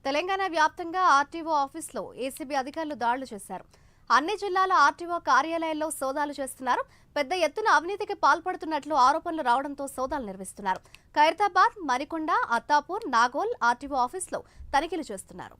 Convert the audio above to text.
తెలంగాణ వ్యాప్తంగా ఆర్టీఓ ఆఫీసులో ఏసీబీ అధికారులు దాడులు చేశారు. అన్ని జిల్లాల ఆర్టీఓ కార్యాలయాల్లో సోదాలు చేస్తున్నారు. పెద్ద ఎత్తున అవినీతికి పాల్పడుతున్నట్లు ఆరోపణలు రావడంతో సోదాలు నిర్వహిస్తున్నారు. ఖైరతాబాద్, మరికొండ, అత్తాపూర్, నాగోల్ ఆర్టీఓ ఆఫీసులో తనిఖీలు చేస్తున్నారు.